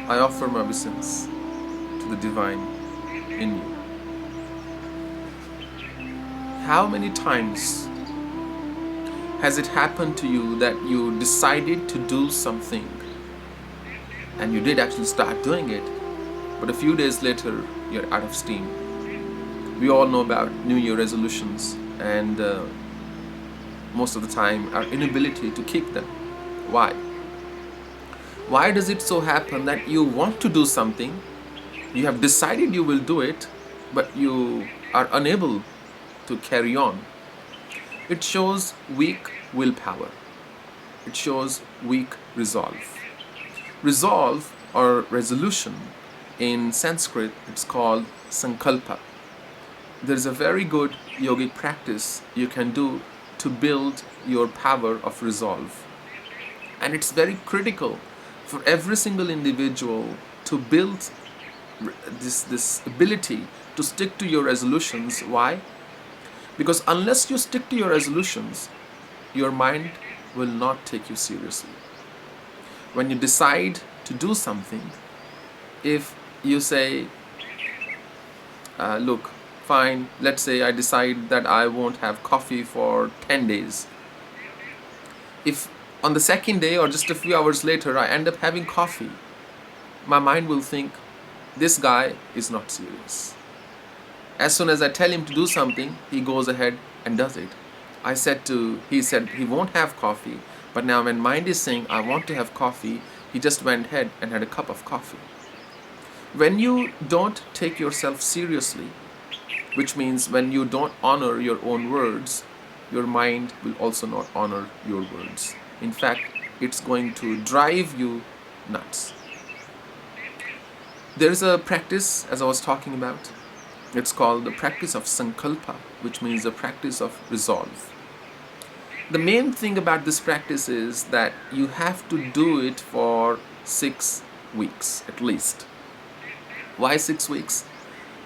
I offer my obeisance to the divine in you. How many times has it happened to you that you decided to do something and you did actually start doing it, but a few days later you're out of steam? We all know about New Year resolutions and most of the time our inability to keep them. Why? Why does it so happen that you want to do something, you have decided you will do it, but you are unable to carry on? It shows weak willpower. It shows weak resolve. Resolve or resolution in Sanskrit, it's called Sankalpa. There is a very good yogic practice you can do to build your power of resolve. And it's very critical for every single individual to build this ability to stick to your resolutions. Why? Because unless you stick to your resolutions, your mind will not take you seriously. When you decide to do something, if you say, look, fine, let's say I decide that I won't have coffee for 10 days. If on the second day or just a few hours later I end up having coffee, my mind will think, this guy is not serious. As soon as I tell him to do something, he goes ahead and does it. He said he won't have coffee, but now when mind is saying, I want to have coffee, he just went ahead and had a cup of coffee. When you don't take yourself seriously, which means when you don't honor your own words, your mind will also not honor your words. In fact, it's going to drive you nuts. There's a practice, as I was talking about, it's called the practice of Sankalpa, which means the practice of resolve. The main thing about this practice is that you have to do it for 6 weeks at least. Why 6 weeks?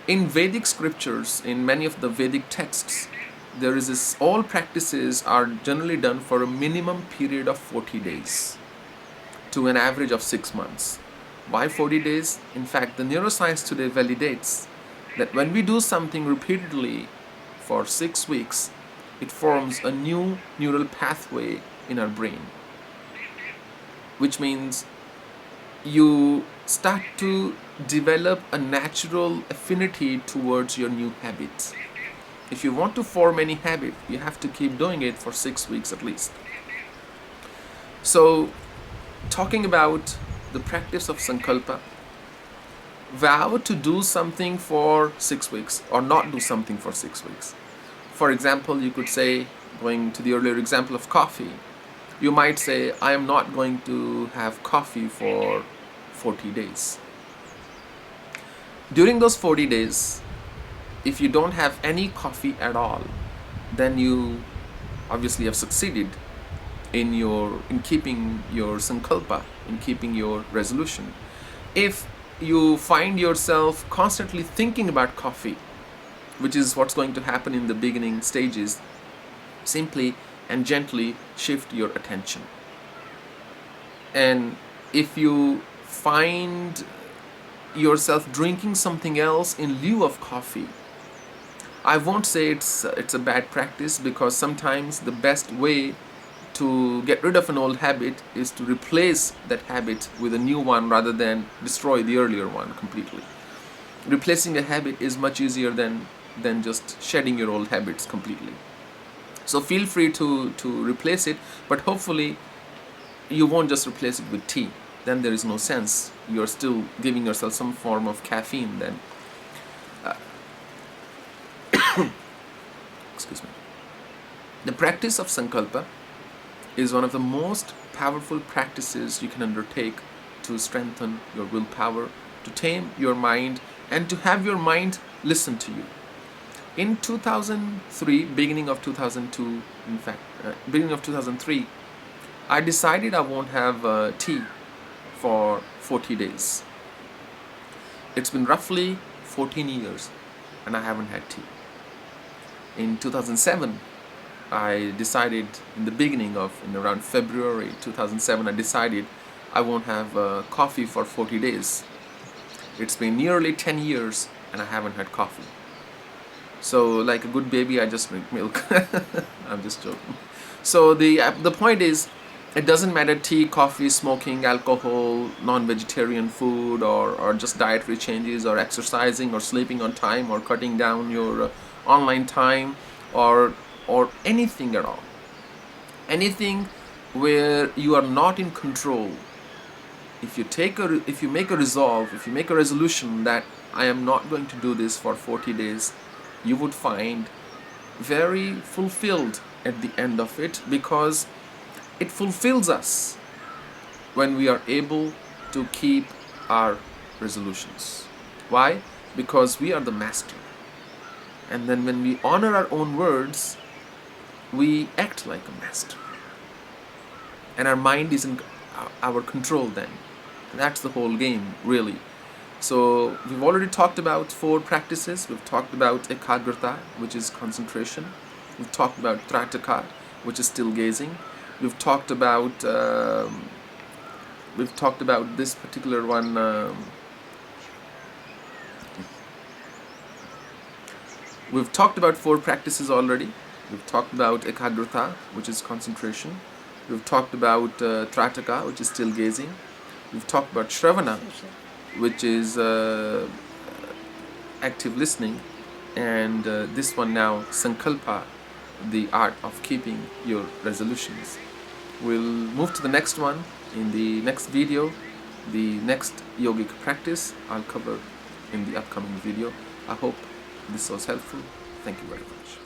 In Vedic scriptures, in many of the Vedic texts, there is this, all practices are generally done for a minimum period of 40 days to an average of 6 months. Why 40 days? In fact, the neuroscience today validates that when we do something repeatedly for 6 weeks, it forms a new neural pathway in our brain, which means you start to develop a natural affinity towards your new habits. If you want to form any habit, you have to keep doing it for 6 weeks at least. So, talking about the practice of Sankalpa, vow to do something for 6 weeks or not do something for 6 weeks. For example, you could say, going to the earlier example of coffee, you might say, I am not going to have coffee for 40 days. During those 40 days, if you don't have any coffee at all, then you obviously have succeeded in keeping your sankalpa, in keeping your resolution. If you find yourself constantly thinking about coffee, which is what's going to happen in the beginning stages, simply and gently shift your attention. And if you find yourself drinking something else in lieu of coffee, I won't say it's a bad practice, because sometimes the best way to get rid of an old habit is to replace that habit with a new one rather than destroy the earlier one completely. Replacing a habit is much easier than just shedding your old habits completely. So feel free to replace it, but hopefully you won't just replace it with tea. Then there is no sense. You're still giving yourself some form of caffeine then. Excuse me. The practice of Sankalpa is one of the most powerful practices you can undertake to strengthen your willpower, to tame your mind, and to have your mind listen to you. In 2003, beginning of 2002, in fact, beginning of 2003, I decided I won't have tea for 40 days. It's been roughly 14 years and I haven't had tea. In 2007, I decided in around February 2007, I decided I won't have coffee for 40 days. It's been nearly 10 years and I haven't had coffee. So like a good baby, I just drink milk. I'm just joking. So the point is, it doesn't matter tea, coffee, smoking, alcohol, non-vegetarian food, or just dietary changes, or exercising, or sleeping on time, or cutting down your online time, or anything at all. Anything where you are not in control. If you make a resolve, if you make a resolution that I am not going to do this for 40 days, you would find very fulfilled at the end of it, because it fulfills us when we are able to keep our resolutions. Why? Because we are the master. And then when we honor our own words, we act like a master. And our mind is in our control then. And that's the whole game, really. So we've already talked about 4 practices. We've talked about ekagrata, which is concentration. We've talked about trataka, which is still gazing. We've talked about this particular one. We've talked about 4 practices already. We've talked about ekagrata, which is concentration. We've talked about trataka, which is still gazing. We've talked about shravana, which is active listening. And this one now, sankalpa, the art of keeping your resolutions. We'll move to the next one in the next video. The next yogic practice I'll cover in the upcoming video. I hope this was helpful. Thank you very much.